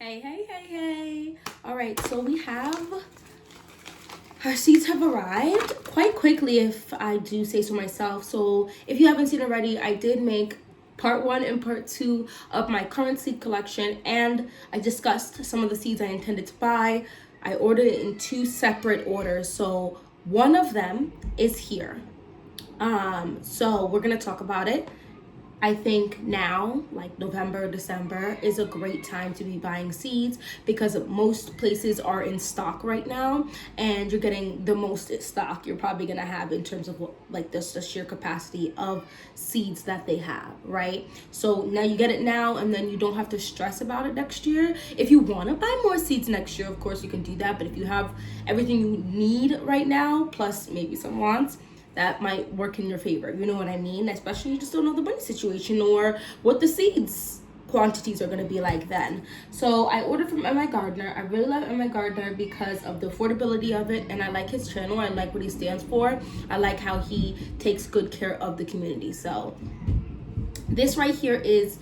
Hey. All right, so our seeds have arrived quite quickly, if I do say so myself. So if you haven't seen already, I did make part 1 and part 2 of my current seed collection, and I discussed some of the seeds I intended to buy. I ordered it in 2 separate orders, so one of them is here. So we're gonna talk about it. I think now, like November, December, is a great time to be buying seeds because most places are in stock right now, and you're getting the most stock you're probably gonna have in terms of like the sheer capacity of seeds that they have, right? So now you get it now, and then you don't have to stress about it next year. If you want to buy more seeds next year, of course you can do that, but if you have everything you need right now, plus maybe some wants, that might work in your favor. You know what I mean? Especially you just don't know the money situation or what the seeds quantities are going to be like then. So I ordered from MIgardener. I really love MIgardener because of the affordability of it, and I like his channel. I like what he stands for. I like how he takes good care of the community. So this right here is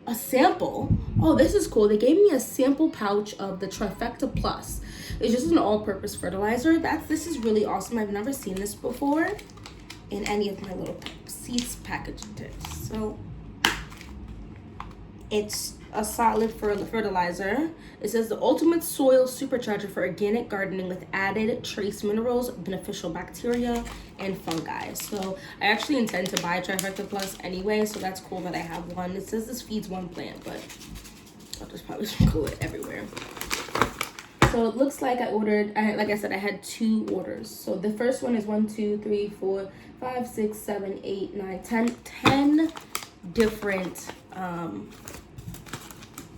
a sample. Oh, this is cool. They gave me a sample pouch of the Trifecta Plus. It's just an all-purpose fertilizer. This is really awesome. I've never seen this before in any of my little seeds packages. So it's a solid fertilizer. It says the ultimate soil supercharger for organic gardening with added trace minerals, beneficial bacteria, and fungi. So I actually intend to buy Trifecta Plus anyway, so that's cool that I have one. It says this feeds one plant, but I'll just probably sprinkle it everywhere. So it looks like like I said, I had 2 orders. So the first one is 1, 2, 3, 4, 5, 6, 7, 8, 9, 10 different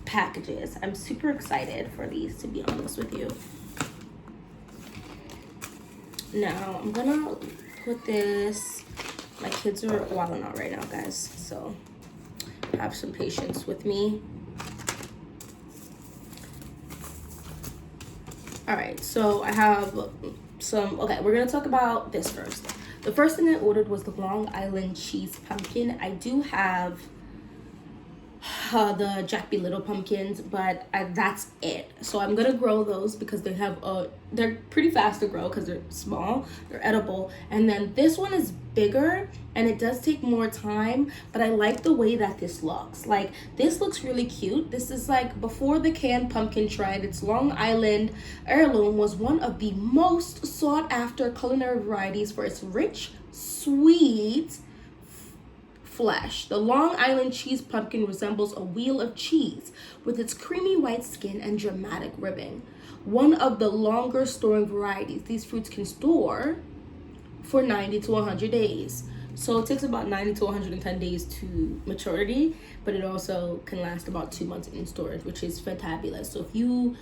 packages. I'm super excited for these, to be honest with you. Now I'm gonna put this, my kids are wilding out right now, guys, so have some patience with me. All right, so I have okay, we're gonna talk about this first. The first thing I ordered was the Long Island cheese pumpkin. I do have the Jack B. Little pumpkins, but that's it. So I'm gonna grow those because they're pretty fast to grow because they're small, they're edible. And then this one is bigger and it does take more time, but I like the way that this looks. Like, this looks really cute. This is like before the canned pumpkin trend. Its Long Island heirloom was one of the most sought after culinary varieties for its rich, sweet flesh. The Long Island cheese pumpkin resembles a wheel of cheese with its creamy white skin and dramatic ribbing. One of the longer storing varieties, these fruits can store for 90 to 100 days. So it takes about 90 to 110 days to maturity, but it also can last about 2 months in storage, which is fantabulous. So if you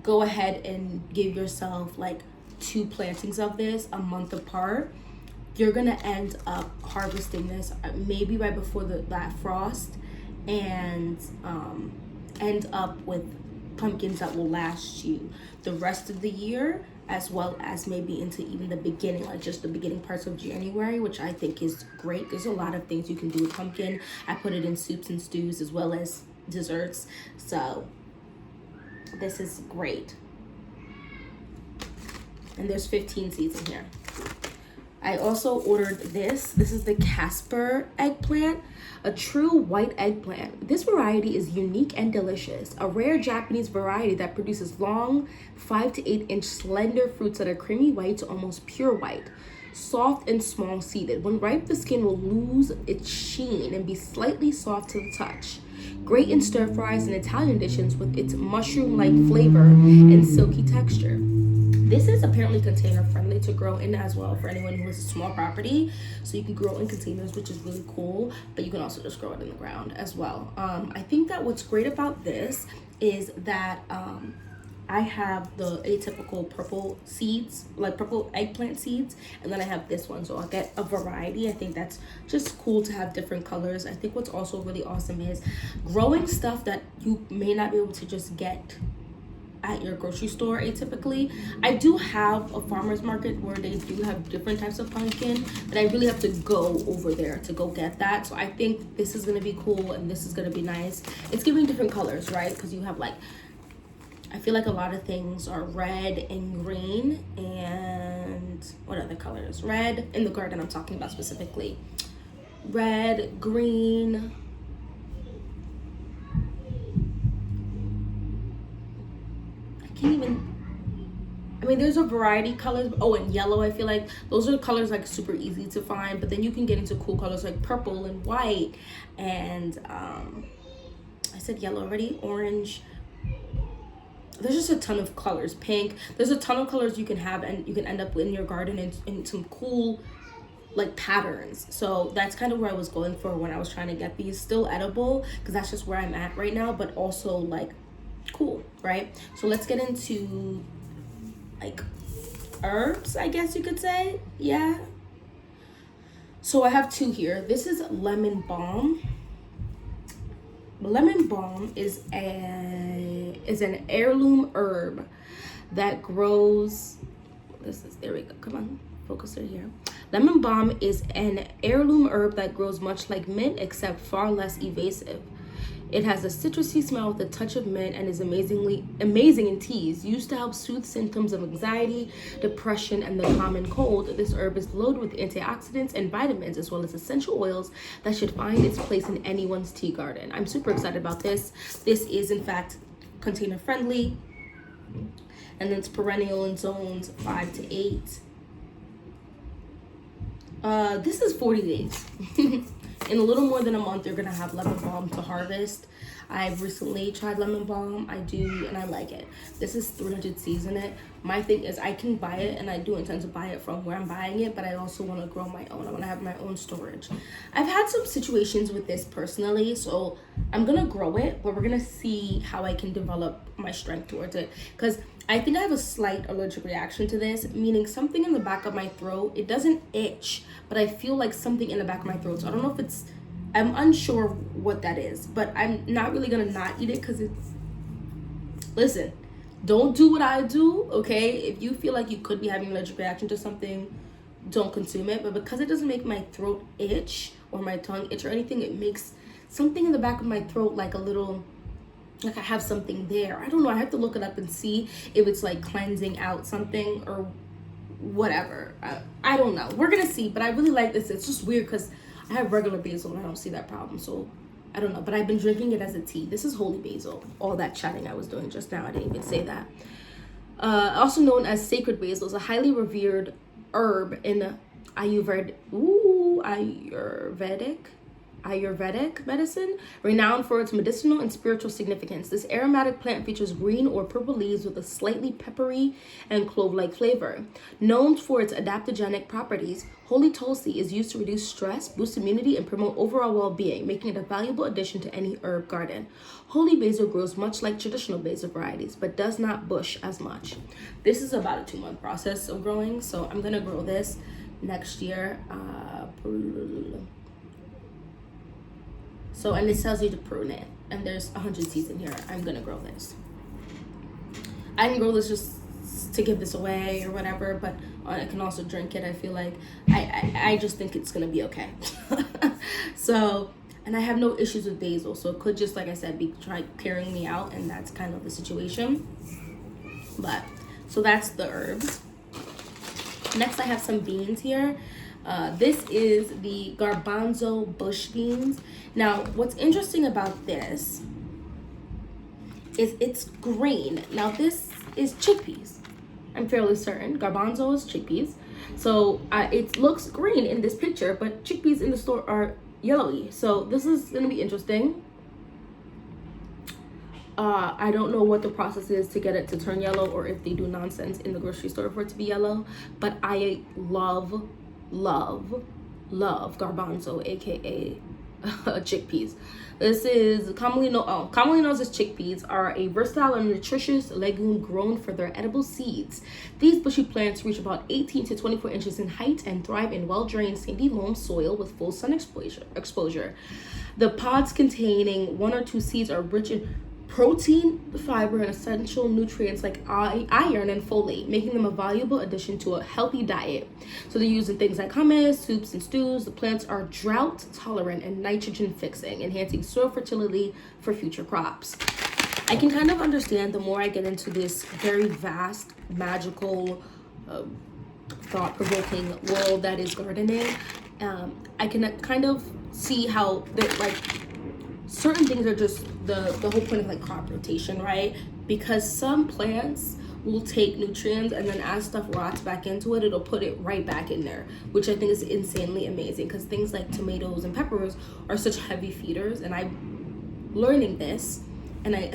go ahead and give yourself like 2 plantings of this a month apart, you're gonna end up harvesting this maybe right before that frost, and end up with pumpkins that will last you the rest of the year, as well as maybe into even the beginning, like just the beginning parts of January, which I think is great. There's a lot of things you can do with pumpkin. I put it in soups and stews as well as desserts, so this is great. And there's 15 seeds in here. I also ordered this. This is the Casper eggplant, a true white eggplant. This variety is unique and delicious, a rare Japanese variety that produces long 5 to 8 inch slender fruits that are creamy white to almost pure white, soft and small seeded. When ripe, the skin will lose its sheen and be slightly soft to the touch. Great in stir fries and Italian dishes with its mushroom-like flavor and silky texture. This is apparently container friendly to grow in as well for anyone who has a small property. So you can grow in containers, which is really cool, but you can also just grow it in the ground as well. I think that what's great about this is that I have the atypical purple seeds, like purple eggplant seeds, and then I have this one, so I'll get a variety. I think that's just cool to have different colors. I think what's also really awesome is growing stuff that you may not be able to just get at your grocery store atypically. I do have a farmer's market where they do have different types of pumpkin, but I really have to go over there to go get that. So I think this is gonna be cool and this is gonna be nice. It's giving different colors, right? Because you have like I feel like a lot of things are red and green, and what other colors? Red in the garden I'm talking about specifically. Red, green, I mean, there's a variety of colors. Oh, and yellow, I feel like those are colors like super easy to find, but then you can get into cool colors like purple and white, and I said yellow already, orange. There's just a ton of colors. Pink. There's a ton of colors you can have, and you can end up in your garden in some cool like patterns. So that's kind of where I was going for when I was trying to get these still edible, because that's just where I'm at right now, but also like cool, right? So let's get into like herbs, I guess you could say. Yeah. So I have two here. This is lemon balm. Lemon balm is an heirloom herb that grows. There we go. Come on, focus it here. Lemon balm is an heirloom herb that grows much like mint, except far less evasive. It has a citrusy smell with a touch of mint and is amazing in teas. Used to help soothe symptoms of anxiety, depression, and the common cold, this herb is loaded with antioxidants and vitamins, as well as essential oils that should find its place in anyone's tea garden. I'm super excited about this. This is, in fact, container friendly, and it's perennial in zones 5 to 8. This is 40 days. In a little more than a month, you're gonna have lemon balm to harvest. I've recently tried lemon balm. I do, and I like it. This is 300 seeds in it. My thing is I can buy it, and I do intend to buy it from where I'm buying it, but I also want to grow my own. I want to have my own storage. I've had some situations with this personally, so I'm gonna grow it, but we're gonna see how I can develop my strength towards it, because I think I have a slight allergic reaction to this, meaning something in the back of my throat. It doesn't itch, but I feel like something in the back of my throat. So I don't know if it's, I'm unsure what that is, but I'm not really gonna not eat it because it's, listen, don't do what I do, okay? If you feel like you could be having an allergic reaction to something, don't consume it. But because it doesn't make my throat itch or my tongue itch or anything, it makes something in the back of my throat like a little, like I have something there. I don't know. I have to look it up and see if it's like cleansing out something or whatever. I don't know. We're gonna see. But I really like this. It's just weird because I have regular basil and I don't see that problem. So I don't know. But I've been drinking it as a tea. This is holy basil. All that chatting I was doing just now, I didn't even say that. Also known as sacred basil, is a highly revered herb in Ayurvedic medicine, renowned for its medicinal and spiritual significance. This aromatic plant features green or purple leaves with a slightly peppery and clove-like flavor. Known for its adaptogenic properties, holy tulsi is used to reduce stress, boost immunity, and promote overall well-being, making it a valuable addition to any herb garden. Holy basil grows much like traditional basil varieties, but does not bush as much. This is about a 2-month process of growing, so I'm gonna grow this next year. So, and it tells you to prune it, and there's 100 seeds in here. I'm gonna grow this. I can grow this just to give this away or whatever, but I can also drink it. I feel like I just think it's gonna be okay. So, and I have no issues with basil, so it could just, like I said, be clearing me out, and that's kind of the situation. But so that's the herbs. Next, I have some beans here. This is the garbanzo bush beans. Now, what's interesting about this is it's green. Now, this is chickpeas. I'm fairly certain. Garbanzo is chickpeas. So, it looks green in this picture, but chickpeas in the store are yellowy. So, this is going to be interesting. I don't know what the process is to get it to turn yellow, or if they do nonsense in the grocery store for it to be yellow. But I love garbanzo, aka chickpeas. This is commonly known as chickpeas, are a versatile and nutritious legume grown for their edible seeds. These bushy plants reach about 18 to 24 inches in height and thrive in well-drained sandy loam soil with full sun exposure. The pods containing 1 or 2 seeds are rich in protein, fiber, and essential nutrients like iron and folate, making them a valuable addition to a healthy diet. So they're used in things like hummus, soups, and stews. The plants are drought tolerant and nitrogen fixing, enhancing soil fertility for future crops. I can kind of understand the more I get into this very vast, magical, thought-provoking world that is gardening. I can kind of see how like certain things are just the whole point of like crop rotation, right? Because some plants will take nutrients and then as stuff rots back into it, it'll put it right back in there, which I think is insanely amazing because things like tomatoes and peppers are such heavy feeders. And I'm learning this, and I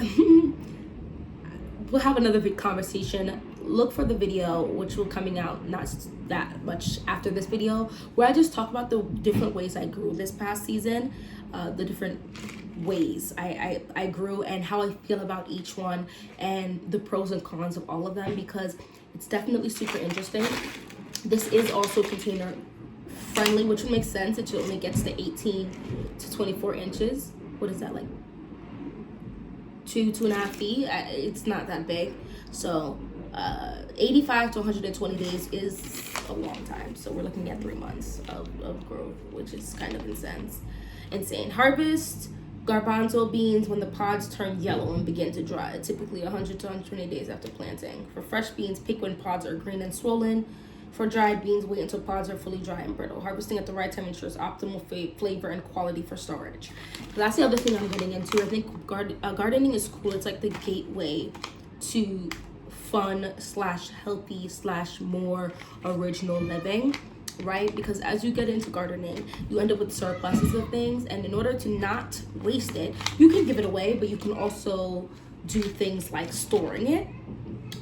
we'll have another big conversation. Look for the video, which will coming out not that much after this video, where I just talk about the different ways I grew this past season, the different ways I grew and how I feel about each one and the pros and cons of all of them, because it's definitely super interesting. This is also container friendly, which would make sense. It only gets to 18 to 24 inches. What is that, like 2.5 feet? It's not that big. So 85 to 120 days is a long time. So we're looking at 3 months of growth, which is kind of insane. Harvest garbanzo beans when the pods turn yellow and begin to dry, typically 100 to 120 days after planting. For fresh beans, pick when pods are green and swollen. For dried beans, wait until pods are fully dry and brittle. Harvesting at the right time ensures optimal flavor and quality for storage. That's the other thing I'm getting into. I think gardening is cool. It's like the gateway to fun / healthy / more original living, right? Because as you get into gardening, you end up with surpluses of things, and in order to not waste it, you can give it away, but you can also do things like storing it.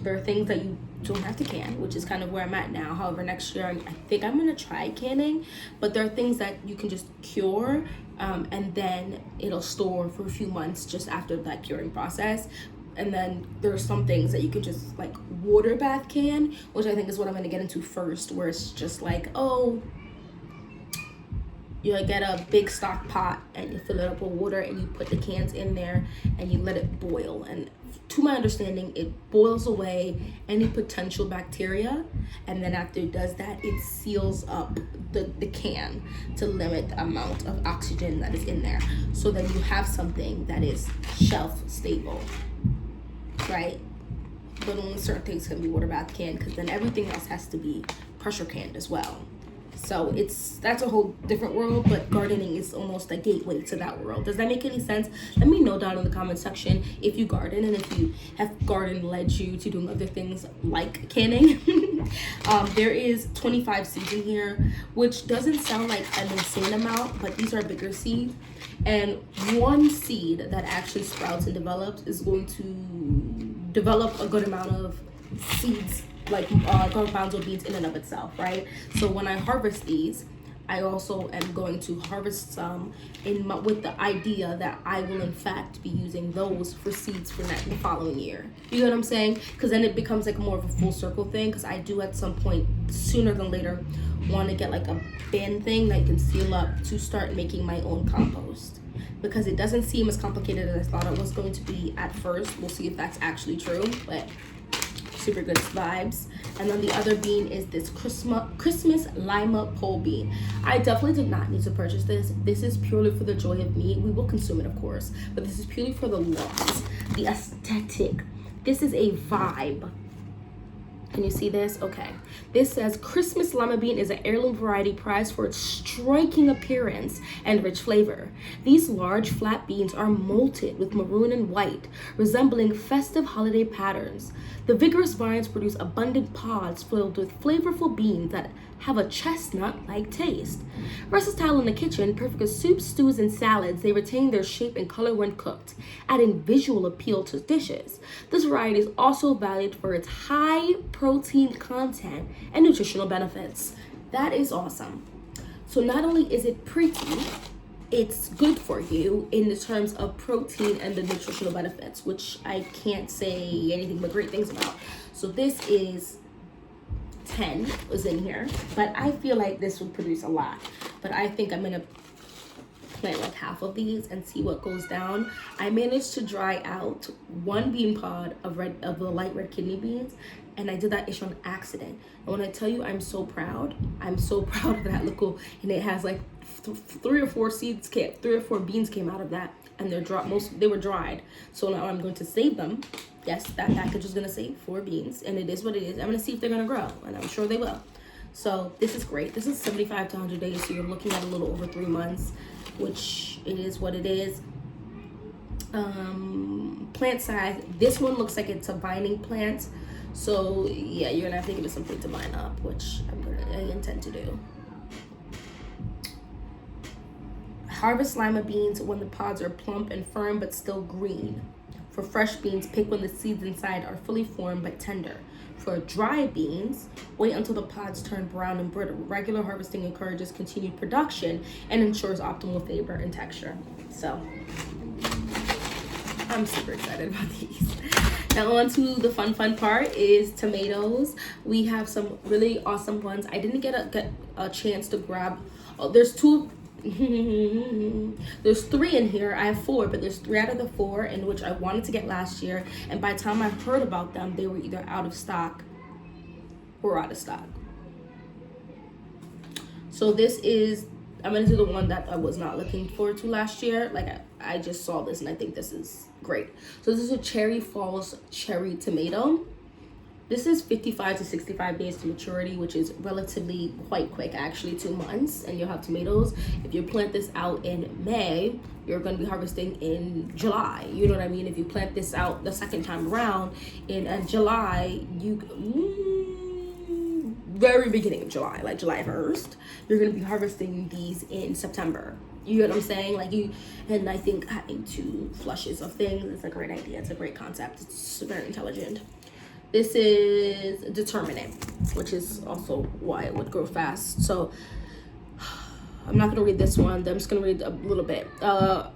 There are things that you don't have to can, which is kind of where I'm at now. However, next year I think I'm gonna try canning, but there are things that you can just cure, and then it'll store for a few months just after that curing process. And then there's some things that you can just like water bath can, which I think is what I'm gonna get into first, where it's just like, oh, you get a big stock pot and you fill it up with water and you put the cans in there and you let it boil. And to my understanding, it boils away any potential bacteria, and then after it does that, it seals up the can to limit the amount of oxygen that is in there, so that you have something that is shelf stable, right? But only certain things can be water bath canned, because then everything else has to be pressure canned as well. So that's a whole different world, but gardening is almost a gateway to that world. Does that make any sense? Let me know down in the comment section if you garden and if you have garden led you to doing other things like canning. There is 25 seeds in here, which doesn't sound like an insane amount, but these are bigger seeds. And one seed that actually sprouts and develops is going to develop a good amount of seeds, like garbanzo beans in and of itself, right? So when I harvest these, I also am going to harvest some with the idea that I will in fact be using those for seeds for the following year. You know what I'm saying? Because then it becomes like more of a full circle thing, because I do at some point, sooner than later, want to get like a bin thing that I can seal up to start making my own compost. Because it doesn't seem as complicated as I thought it was going to be at first. We'll see if that's actually true, but super good vibes. And then the other bean is this Christmas Lima pole bean. I definitely did not need to purchase this. This is purely for the joy of me. We will consume it, of course, but this is purely for the looks, the aesthetic. This is a vibe. Can you see this? Okay. This says Christmas lima bean is an heirloom variety prized for its striking appearance and rich flavor. These large flat beans are molted with maroon and white, resembling festive holiday patterns. The vigorous vines produce abundant pods filled with flavorful beans that have a chestnut-like taste. Versatile in the kitchen, perfect as soups, stews, and salads, they retain their shape and color when cooked, adding visual appeal to dishes. This variety is also valued for its high protein content and nutritional benefits. That is awesome. So not only is it pretty, it's good for you in the terms of protein and the nutritional benefits, which I can't say anything but great things about. So this is 10 was in here, but I feel like this would produce a lot. But I think I'm gonna plant like half of these and see what goes down. I managed to dry out one bean pod of the light red kidney beans, and I did that ish on accident. And when I tell you I'm so proud of that little, and it has like 3 or 4 beans came out of that. and they're dry. They were dried. So now I'm going to save them. Yes, that package is gonna say 4 beans, and it is what it is. I'm gonna see if they're gonna grow, and I'm sure they will. So this is great. This is 75 to 100 days, so you're looking at a little over 3 months, which it is what it is. Plant size. This one looks like it's a vining plant, so yeah, you're gonna have to give it something to vine up, which I intend to do. Harvest lima beans when the pods are plump and firm but still green. For fresh beans, pick when the seeds inside are fully formed but tender. For dry beans, wait until the pods turn brown and brittle. Regular harvesting encourages continued production and ensures optimal flavor and texture. So, I'm super excited about these. Now on to the fun part is tomatoes. We have some really awesome ones. I didn't get a chance to grab. Oh, there's 2. There's 3 in here. I have 4, but there's 3 out of the 4 in which I wanted to get last year, and by the time I heard about them, they were either out of stock or out of stock. So this is, I'm gonna do the one that I was not looking forward to last year. Like I just saw this and I think this is great. So this is a Cherry Falls cherry tomato. This is 55 to 65 days to maturity, which is relatively quite quick, actually 2 months, and you'll have tomatoes. If you plant this out in May, you're gonna be harvesting in July. You know what I mean? If you plant this out the second time around in July, very beginning of July, like July 1st, you're gonna be harvesting these in September. You know what I'm saying? And I think having 2 flushes of things is a great idea. It's a great concept. It's very intelligent. This is determinate, which is also why it would grow fast. So I'm not gonna read this one. I'm just gonna read a little bit.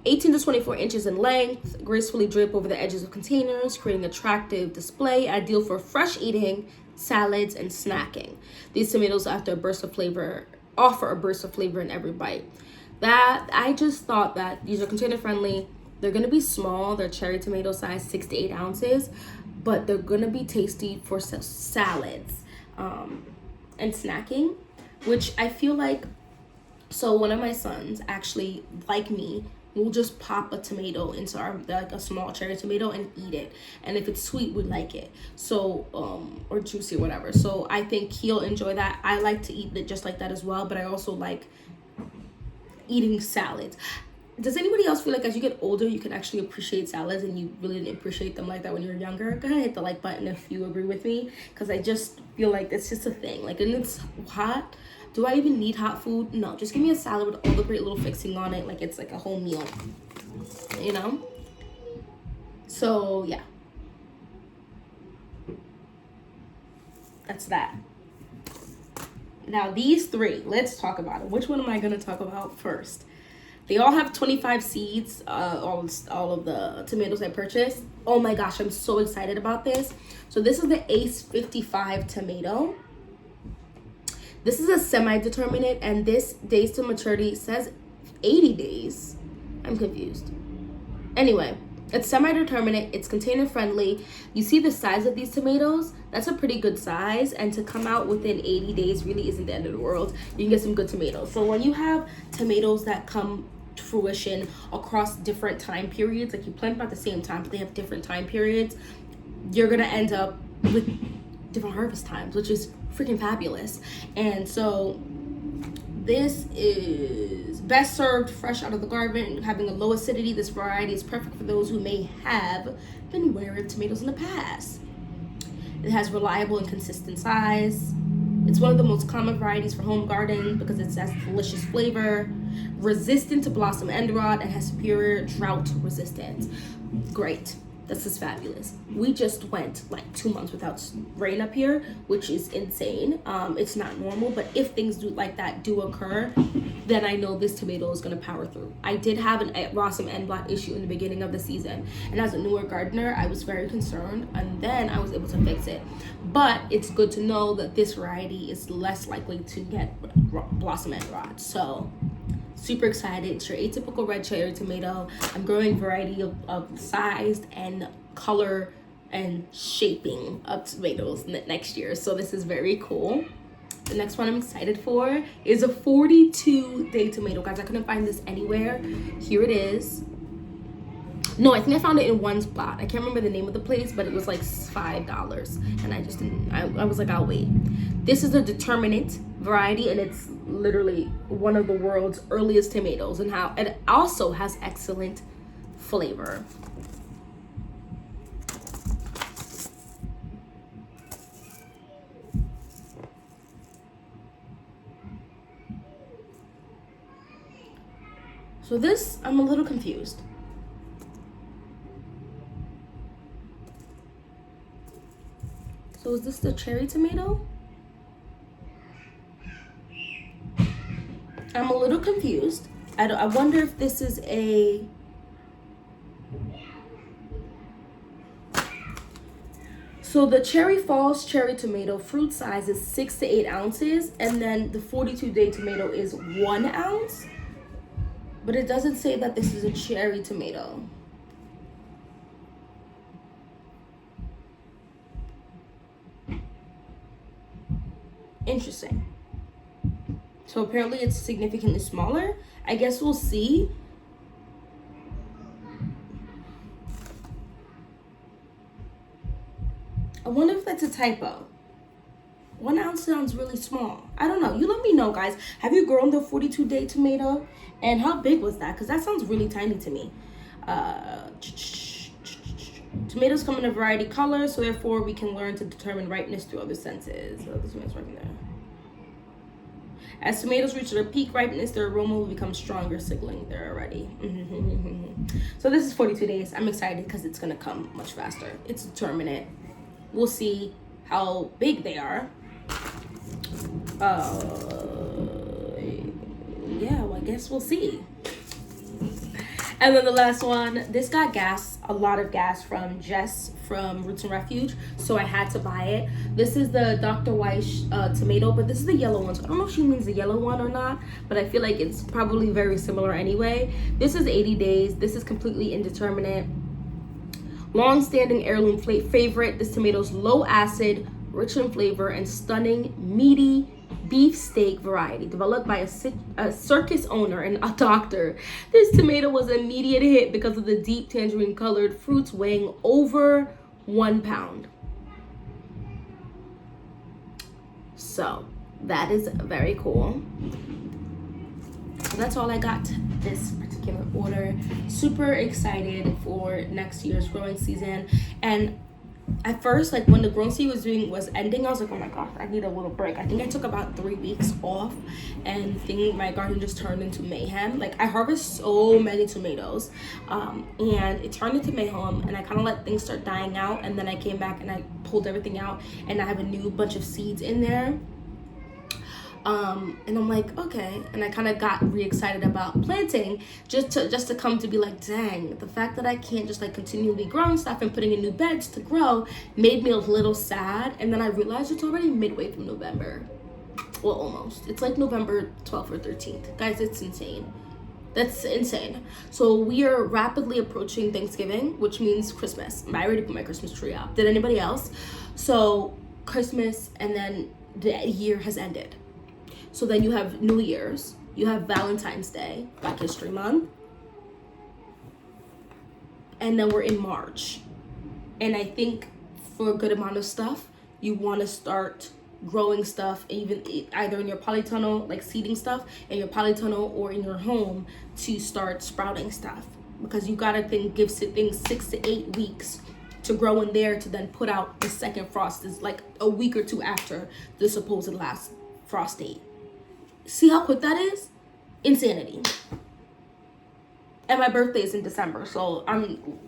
18 to 24 inches in length, gracefully drape over the edges of containers, creating attractive display, ideal for fresh eating, salads, and snacking. These tomatoes offer a burst of flavor in every bite. That I just thought that these are container friendly. They're gonna be small. They're cherry tomato size, 6 to 8 ounces. But they're gonna be tasty for salads and snacking, which I feel like, so one of my sons actually, like me, will just pop a tomato into a small cherry tomato and eat it. And if it's sweet, we like it. So, or juicy or whatever. So I think he'll enjoy that. I like to eat it just like that as well, but I also like eating salads. Does anybody else feel like as you get older, you can actually appreciate salads and you really didn't appreciate them like that when you were younger? Go ahead and hit the like button if you agree with me, because I just feel like it's just a thing. Like, and it's hot. Do I even need hot food? No, just give me a salad with all the great little fixing on it. Like, it's like a whole meal, you know? So, yeah. That's that. Now, these 3, let's talk about it. Which one am I going to talk about first? They all have 25 seeds, all of the tomatoes I purchased. Oh my gosh, I'm so excited about this. So this is the Ace 55 tomato. This is a semi-determinate, and this days to maturity says 80 days. I'm confused. Anyway, it's semi-determinate, it's container friendly. You see the size of these tomatoes? That's a pretty good size, and to come out within 80 days really isn't the end of the world. You can get some good tomatoes. So when you have tomatoes that come to fruition across different time periods, like you plant them at the same time, but they have different time periods, you're gonna end up with different harvest times, which is freaking fabulous. And so this is best served fresh out of the garden, having a low acidity. This variety is perfect for those who may have been wary of tomatoes in the past. It has reliable and consistent size. It's one of the most common varieties for home garden because it has delicious flavor, resistant to blossom end rot, and has superior drought resistance. Great. This is fabulous. We just went like 2 months without rain up here, which is insane. It's not normal, but if things like that do occur, then I know this tomato is gonna power through. I did have a blossom end blot issue in the beginning of the season, and as a newer gardener, I was very concerned, and then I was able to fix it. But it's good to know that this variety is less likely to get blossom end rot. So super excited. It's your atypical red cherry tomato. I'm growing a variety of size and color and shaping of tomatoes next year. So this is very cool. The next one I'm excited for is a 42-day tomato. Guys, I couldn't find this anywhere. Here it is. No, I think I found it in one spot. I can't remember the name of the place, but it was like $5, and I just didn't. I was like, I'll wait. This is a determinate variety, and it's literally one of the world's earliest tomatoes, and how it also has excellent flavor. So this, I'm a little confused. So is this the cherry tomato? I'm a little confused. I wonder if this is a... So the Cherry Falls cherry tomato fruit size is 6 to 8 ounces, and then the 42-day tomato is 1 ounce. But it doesn't say that this is a cherry tomato. Interesting. So apparently it's significantly smaller. I guess we'll see. I wonder if that's a typo. 1 ounce sounds really small. I don't know. You let me know, guys. Have you grown the 42-day tomato? And how big was that? Because that sounds really tiny to me. Tomatoes come in a variety of colors, so therefore we can learn to determine ripeness through other senses. So this one's right there. As tomatoes reach their peak ripeness, their aroma will become stronger, signaling they're ready. So this is 42 days. I'm excited because it's going to come much faster. It's determinate. We'll see how big they are. Yeah, well, I guess we'll see. And then the last one, this got gas, a lot of gas from Jess from Roots and Refuge, so I had to buy it. This is the Dr. Weiss tomato, but this is the yellow one, so I don't know if she means the yellow one or not, but I feel like it's probably very similar anyway. This is 80 days. This is completely indeterminate. Long-standing heirloom favorite. This tomato's low acid, rich in flavor, and stunning, meaty beefsteak variety developed by a circus owner and a doctor. This tomato was an immediate hit because of the deep tangerine colored fruits weighing over 1 pound. So that is very cool. So that's all I got this particular order. Super excited for next year's growing season. And at first, like when the growing season was ending, I was like, oh my gosh, I need a little break. I think I took about 3 weeks off, and my garden just turned into mayhem. Like I harvest so many tomatoes, and it turned into mayhem, and I kind of let things start dying out, and then I came back and I pulled everything out, and I have a new bunch of seeds in there. And I'm like, okay, and I kind of got re-excited about planting, just to come to be like, dang, the fact that I can't just like continually growing stuff and putting in new beds to grow made me a little sad. And then I realized it's already midway through November. Well, almost. It's like November 12th or 13th. Guys, it's insane. That's insane. So we are rapidly approaching Thanksgiving, which means Christmas. I already put my Christmas tree up. Did anybody else? So Christmas, and then the year has ended. So then you have New Year's, you have Valentine's Day, Black History Month, and then we're in March. And I think for a good amount of stuff, you want to start growing stuff, even either in your polytunnel, like seeding stuff in your polytunnel, or in your home to start sprouting stuff. Because you gotta give things 6 to 8 weeks to grow in there to then put out the second frost. Is like a week or two after the supposed last frost date. See how quick that is? Insanity. And my birthday is in December, so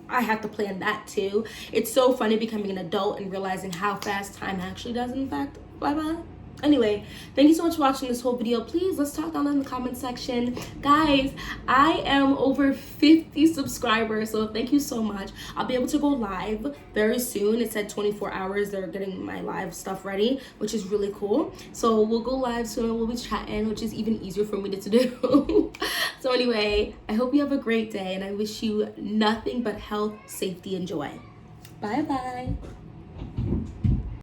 I have to plan that too. It's so funny becoming an adult and realizing how fast time actually does in fact fly by. Anyway, thank you so much for watching this whole video. Please, let's talk down in the comment section. Guys, I am over 50 subscribers, so thank you so much. I'll be able to go live very soon. It said 24 hours. They're getting my live stuff ready, which is really cool. So we'll go live soon. We'll be chatting, which is even easier for me to do. So anyway, I hope you have a great day, and I wish you nothing but health, safety, and joy. Bye-bye.